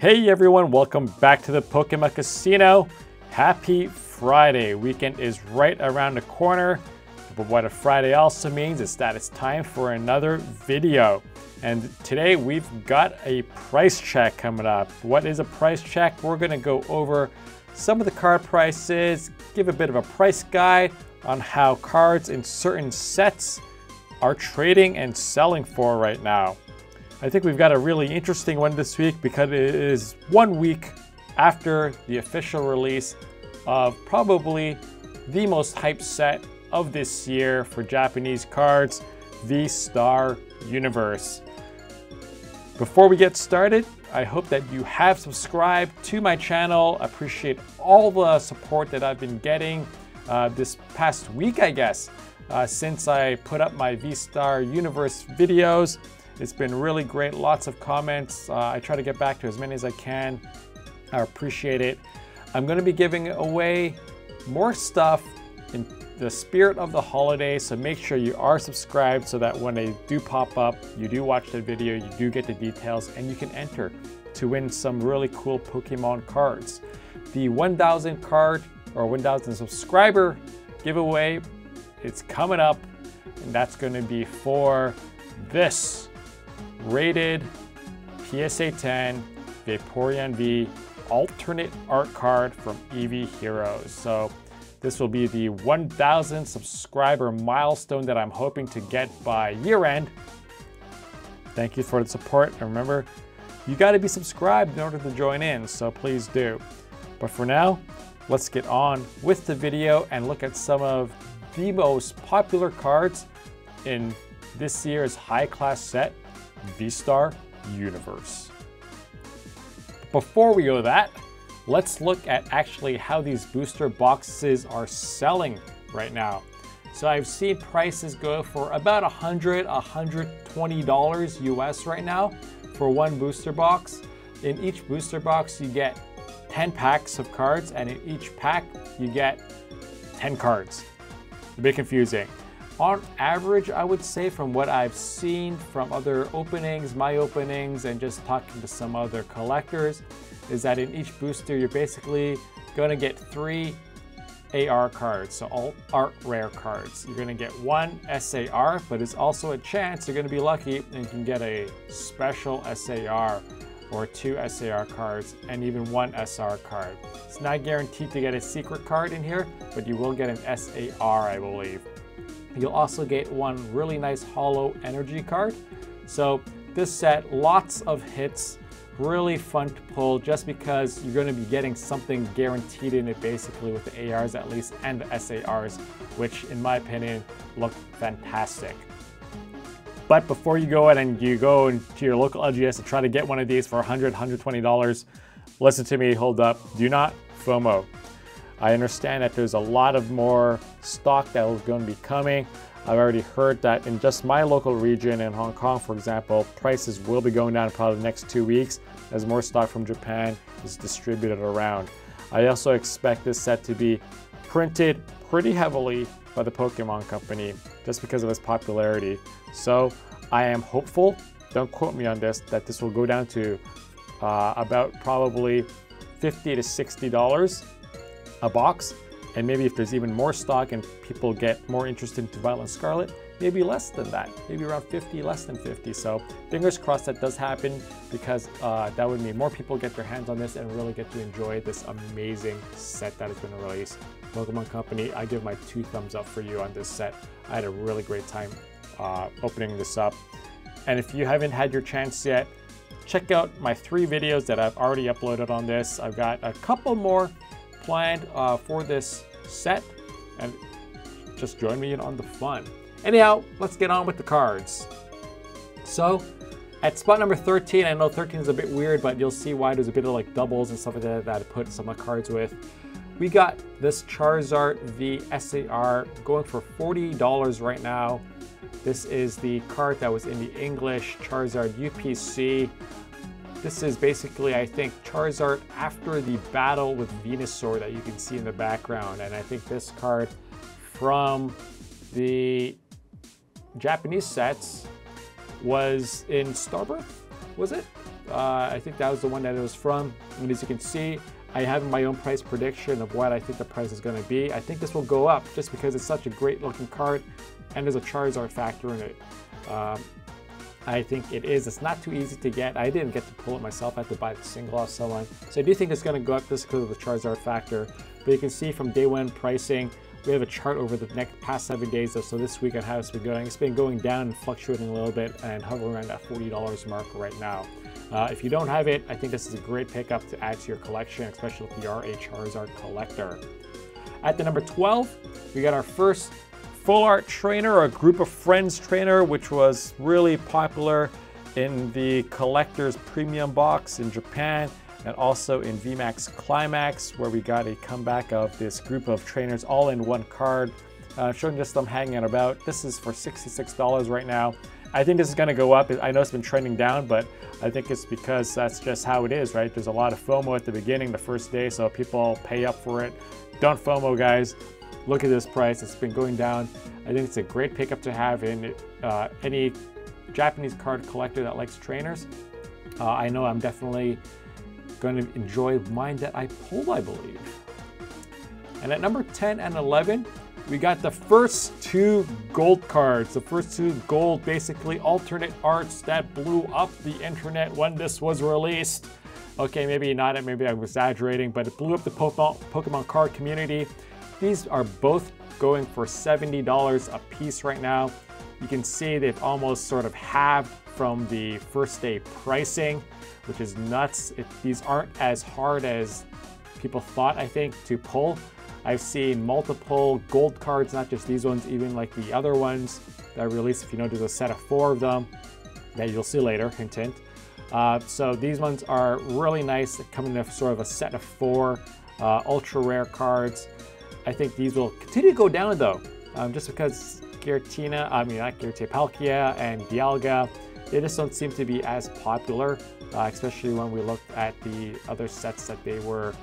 Hey everyone, welcome back to the Pokemon Casino. Happy Friday. Weekend is right around the corner. But what a Friday also means is that it's time for another video. And today we've got a price check coming up. What is a price check? We're gonna go over some of the card prices, give a bit of a price guide on how cards in certain sets are trading and selling for right now. I think we've got a really interesting one this week because it is 1 week after the official release of probably the most hyped set of this year for Japanese cards, VSTAR Universe. Before we get started, I hope that you have subscribed to my channel. I appreciate all the support that I've been getting this past week, I guess, since I put up my VSTAR Universe videos. It's been really great, lots of comments. I try to get back to as many as I can. I appreciate it. I'm gonna be giving away more stuff in the spirit of the holidays, so make sure you are subscribed so that when they do pop up, you do watch the video, you do get the details, and you can enter to win some really cool Pokemon cards. The 1,000 card or 1,000 subscriber giveaway, it's coming up, and that's gonna be for this rated PSA 10 Vaporeon V alternate art card from EV Heroes. So this will be the 1,000 subscriber milestone that I'm hoping to get by year end. Thank you for the support. And remember, you got to be subscribed in order to join in, so please do. But for now, let's get on with the video and look at some of the most popular cards in this year's high class set, VSTAR Universe. Before we go to that, let's look at actually how these booster boxes are selling right now. So I've seen prices go for about $100, $120 US right now for one booster box. In each booster box, you get 10 packs of cards, and in each pack, you get 10 cards. A bit confusing. On average, I would say from what I've seen from other openings, my openings, and just talking to some other collectors, is that in each booster, you're basically gonna get 3 AR cards, so all art rare cards. You're gonna get 1 SAR, but it's also a chance you're gonna be lucky and you can get a special SAR or 2 SAR cards and even 1 SR card. It's not guaranteed to get a secret card in here, but you will get an SAR, I believe. You'll also get 1 really nice holo energy card. So this set, lots of hits, really fun to pull just because you're going to be getting something guaranteed in it basically with the ARs at least and the SARs, which in my opinion look fantastic. But before you go ahead and you go into your local LGS to try to get one of these for $100, $120, listen to me, hold up, do not FOMO. I understand that there's a lot of more stock that is going to be coming. I've already heard that in just my local region in Hong Kong, for example, prices will be going down in probably the next 2 weeks as more stock from Japan is distributed around. I also expect this set to be printed pretty heavily by the Pokemon Company just because of its popularity. So I am hopeful, don't quote me on this, that this will go down to about probably $50 to $60 a box, and maybe if there's even more stock and people get more interested into Violet and Scarlet, maybe less than that, maybe around 50, less than 50. So fingers crossed that does happen, because that would mean more people get their hands on this and really get to enjoy this amazing set that has been released. Pokemon Company, I give my 2 thumbs up for you on this set. I had a really great time opening this up. And if you haven't had your chance yet, check out my 3 videos that I've already uploaded on this. I've got a couple more planned for this set, and just join me in on the fun. Anyhow, let's get on with the cards. So at spot number 13, I know 13 is a bit weird, but you'll see why. There's a bit of like doubles and stuff like that that I put some of my cards with. We got this Charizard V SAR going for $40 right now. This is the card that was in the English Charizard UPC. This is basically, I think, Charizard after the battle with Venusaur that you can see in the background. And I think this card from the Japanese sets was in Starbirth, was it? I think that was the one that it was from. And as you can see, I have my own price prediction of what I think the price is going to be. I think this will go up just because it's such a great looking card and there's a Charizard factor in it. I think it is. It's not too easy to get. I didn't get to pull it myself. I had to buy the single off someone. So I do think it's going to go up just because of the Charizard factor. But you can see from day one pricing, we have a chart over the past 7 days. So this week on how it's been going. It's been going down and fluctuating a little bit and hovering around that $40 mark right now. If you don't have it, I think this is a great pickup to add to your collection, especially if you are a Charizard collector. At the number 12, we got our first full art trainer, or a group of friends trainer, which was really popular in the collector's premium box in Japan and also in VMAX Climax, where we got a comeback of this group of trainers all in one card. Showing just them hanging about. This is for $66 right now. I think this is going to go up. I know it's been trending down, but I think it's because that's just how it is, right? There's a lot of FOMO at the beginning, the first day, so people pay up for it. Don't FOMO, guys. Look at this price. It's been going down. I think it's a great pickup to have in any Japanese card collector that likes trainers. I know I'm definitely going to enjoy mine that I pulled, I believe. And at number 10 and 11, we got the first two gold cards. The first two gold, basically alternate arts that blew up the internet when this was released. Okay, maybe not, maybe I'm exaggerating, but it blew up the Pokemon card community. These are both going for $70 a piece right now. You can see they've almost sort of halved from the first day pricing, which is nuts. These aren't as hard as people thought, I think, to pull. I've seen multiple gold cards, not just these ones, even like the other ones that are released. If you know, there's a set of 4 of them that you'll see later, hint, hint. So these ones are really nice, coming in sort of a set of 4 ultra rare cards. I think these will continue to go down though, just because PALKIA and DIALGA, they just don't seem to be as popular, especially when we looked at the other sets that they were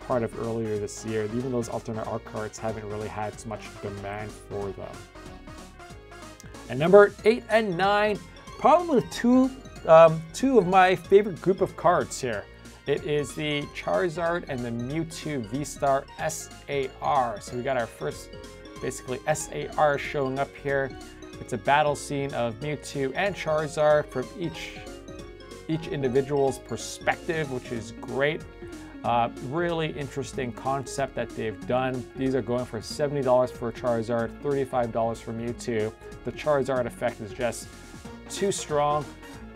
part of earlier this year. Even those alternate art cards haven't really had as much demand for them. And number 8 and 9, probably two of my favorite group of cards here. It is the Charizard and the MEWTWO VSTAR SAR. So we got our first, basically, SAR showing up here. It's a battle scene of MEWTWO and Charizard from each individual's perspective, which is great. Really interesting concept that they've done. These are going for $70 for Charizard, $35 for MEWTWO. The Charizard effect is just too strong.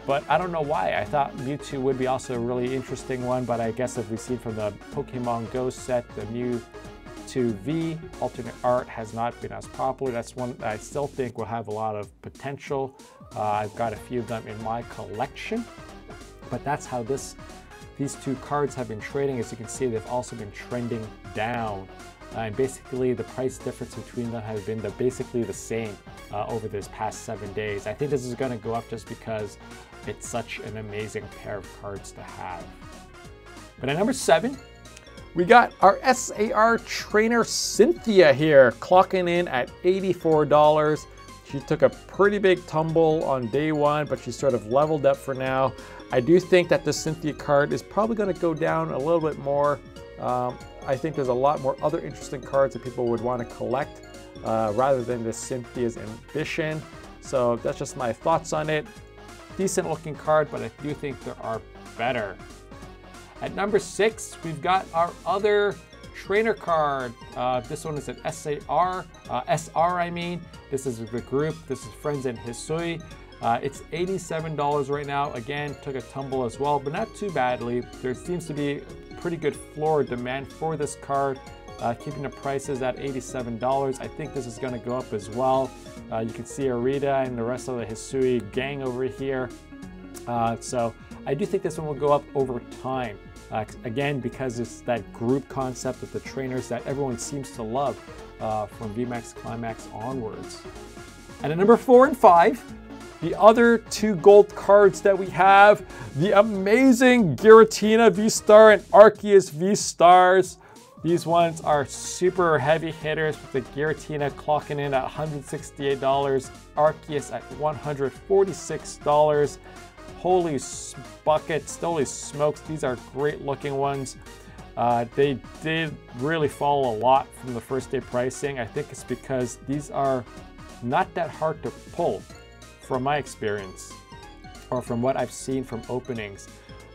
But I don't know why. I thought MEWTWO would be also a really interesting one, but I guess if we see from the Pokemon Go set, the MEWTWO V alternate art has not been as popular. That's one that I still think will have a lot of potential. I've got a few of them in my collection, but that's how these two cards have been trading. As you can see, they've also been trending down. And basically the price difference between them has been basically the same over this past 7 days. I think this is going to go up just because it's such an amazing pair of cards to have. But at number 7, we got our SAR trainer Cynthia here, clocking in at $84. She took a pretty big tumble on day one, but she sort of leveled up for now. I do think that the Cynthia card is probably going to go down a little bit more. I think there's a lot more other interesting cards that people would want to collect rather than the Cynthia's Ambition. So that's just my thoughts on it. Decent looking card, but I do think there are better. At number 6, we've got our other trainer card. This one is an SAR, SR I mean. This is the group, this is Friends and Hisui. It's $87 right now. Again, took a tumble as well, but not too badly. There seems to be pretty good floor demand for this card, keeping the prices at $87. I think this is going to go up as well. You can see IRIDA and the rest of the Hisui gang over here. So I do think this one will go up over time. Again, because it's that group concept with the trainers that everyone seems to love from VMAX Climax onwards. And at number 4 and 5, the other 2 gold cards that we have, the amazing Giratina V-Star and Arceus V-Stars. These ones are super heavy hitters, with the Giratina clocking in at $168, Arceus at $146. holy buckets, holy smokes, these are great looking ones. They did really fall a lot from the first day pricing. I think it's because these are not that hard to pull from my experience, or from what I've seen from openings.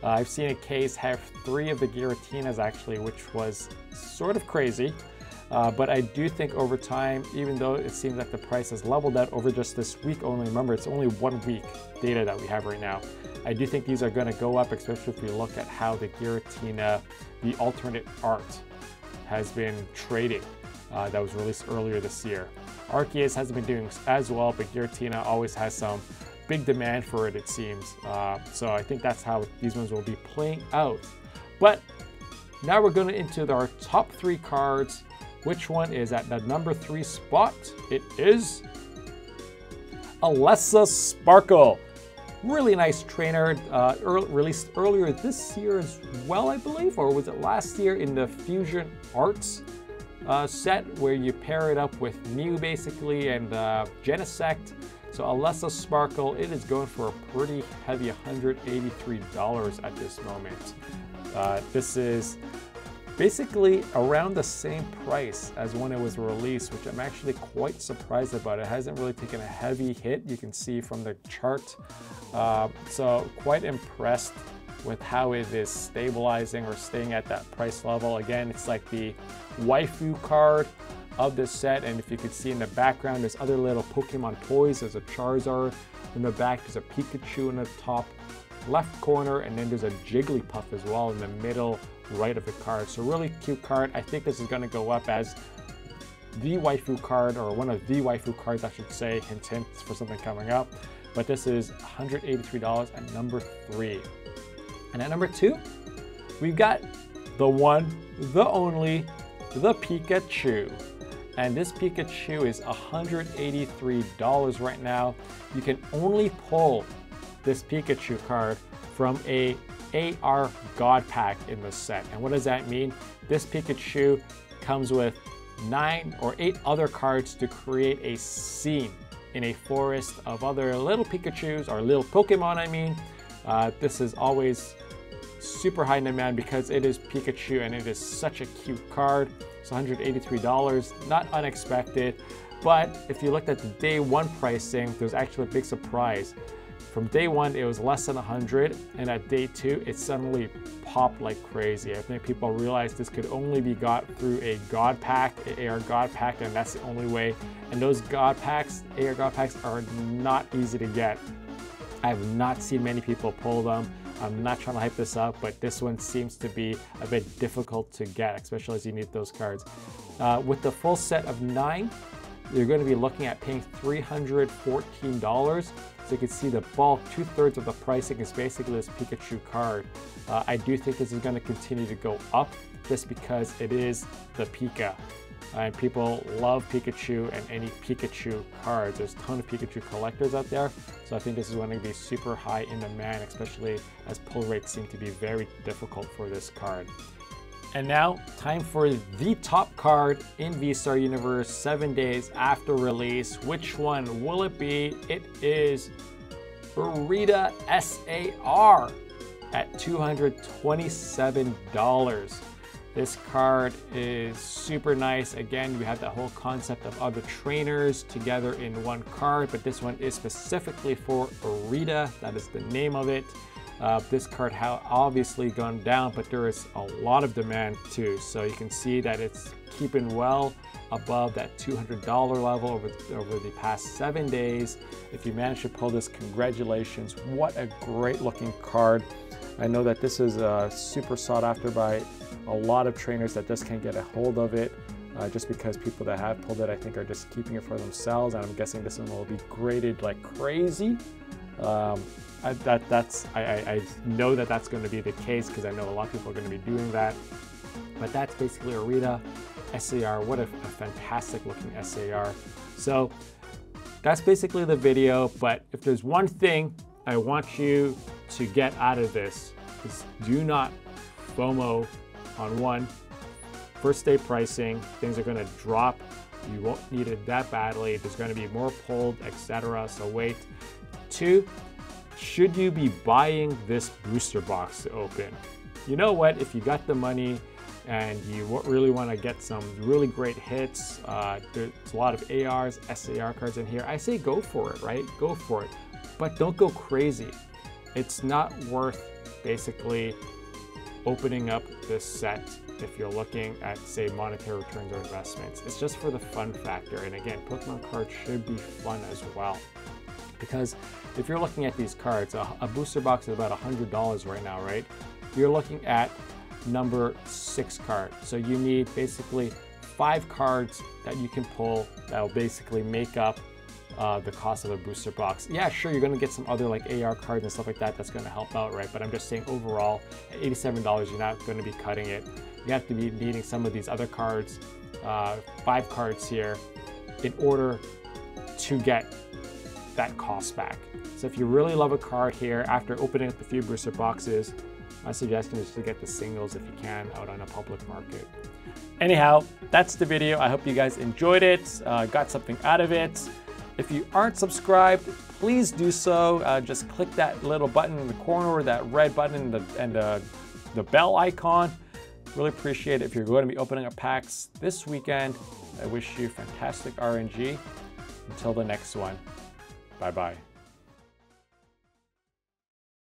I've seen a case have 3 of the Giratinas actually, which was sort of crazy. But I do think over time, even though it seems like the price has leveled out over just this week only, remember it's only 1 week data that we have right now, I do think these are going to go up, especially if we look at how the Giratina, the alternate art, has been trading that was released earlier this year. Arceus hasn't been doing as well, but Giratina always has some big demand for it, it seems. So I think that's how these ones will be playing out. But now we're going into our top 3 cards. Which one is at the number 3 spot? It is ELESA'S Sparkle. Really nice trainer, released earlier this year as well, I believe, or was it last year in the Fusion Arts set where you pair it up with Mew basically and Genesect. So ELESA'S Sparkle, it is going for a pretty heavy $183 at this moment. This is basically around the same price as when it was released, which I'm actually quite surprised about. It hasn't really taken a heavy hit, you can see from the chart. So quite impressed with how it is stabilizing or staying at that price level. Again, it's like the waifu card of this set, and if you can see in the background, there's other little Pokemon toys. There's a Charizard in the back, there's a Pikachu in the top left corner, and then there's a Jigglypuff as well in the middle right of the card. So really cute card. I think this is going to go up as the waifu card, or one of the waifu cards I should say, hint hint for something coming up. But this is $183 at number 3. And at number 2, we've got the one, the only, the Pikachu. And this Pikachu is $183 right now. You can only pull this Pikachu card from a AR God Pack in the set. And what does that mean? This Pikachu comes with 9 or 8 other cards to create a scene in a forest of other little Pikachus, or little Pokemon I mean. This is always super high in demand because it is Pikachu and it is such a cute card. It's $183, not unexpected. But if you looked at the day 1 pricing, there's actually a big surprise. From day 1, it was less than 100, and at day 2, it suddenly popped like crazy. I think people realized this could only be got through a God Pack, an AR God Pack, and that's the only way. And those God Packs, AR God Packs, are not easy to get. I have not seen many people pull them. I'm not trying to hype this up, but this one seems to be a bit difficult to get, especially as you need those cards. With the full set of 9, you're going to be looking at paying $314. So you can see the bulk, 2/3 of the pricing is basically this Pikachu card. I do think this is going to continue to go up just because it is the Pika. And people love Pikachu and any Pikachu cards. There's a ton of Pikachu collectors out there. So I think this is going to be super high in demand, especially as pull rates seem to be very difficult for this card. And now, time for the top card in VSTAR Universe 7 days after release. Which one will it be? It is IRIDA SAR at $227. This card is super nice. Again, we have that whole concept of other trainers together in one card, but this one is specifically for IRIDA. That is the name of it. This card has obviously gone down, but there is a lot of demand too. So you can see that it's keeping well above that $200 level over the past 7 days. If you manage to pull this, congratulations. What a great looking card. I know that this is super sought after by a lot of trainers that just can't get a hold of it. Just because people that have pulled it, I think, are just keeping it for themselves. And I'm guessing this one will be graded like crazy. I know that that's going to be the case because I know a lot of people are going to be doing that. But that's basically IRIDA SAR. What a fantastic looking SAR. So that's basically the video. But if there's one thing I want you to get out of this, is do not FOMO on one. First day pricing, things are going to drop. You won't need it that badly. There's going to be more pulled, etc. So wait. 2, should you be buying this booster box to open? You know what, if you got the money and you really want to get some really great hits, there's a lot of ARs, SAR cards in here, I say go for it, right? Go for it, but don't go crazy. It's not worth basically opening up this set if you're looking at, say, monetary returns or investments. It's just for the fun factor. And again, Pokemon cards should be fun as well. Because if you're looking at these cards, a booster box is about $100 right now, right? You're looking at number 6 card. So you need basically 5 cards that you can pull that will basically make up the cost of a booster box. Yeah, sure, you're gonna get some other like AR cards and stuff like that that's gonna help out, right? But I'm just saying overall, at $87, you're not gonna be cutting it. You have to be needing some of these other cards, 5 cards here, in order to get that cost back. So if you really love a card here, after opening up a few booster boxes, my suggestion is to get the singles if you can out on a public market. Anyhow, that's the video. I hope you guys enjoyed it, got something out of it. If you aren't subscribed, please do so. Just click that little button in the corner, that red button and the bell icon. Really appreciate it if you're going to be opening up packs this weekend. I wish you fantastic RNG. Until the next one, bye-bye.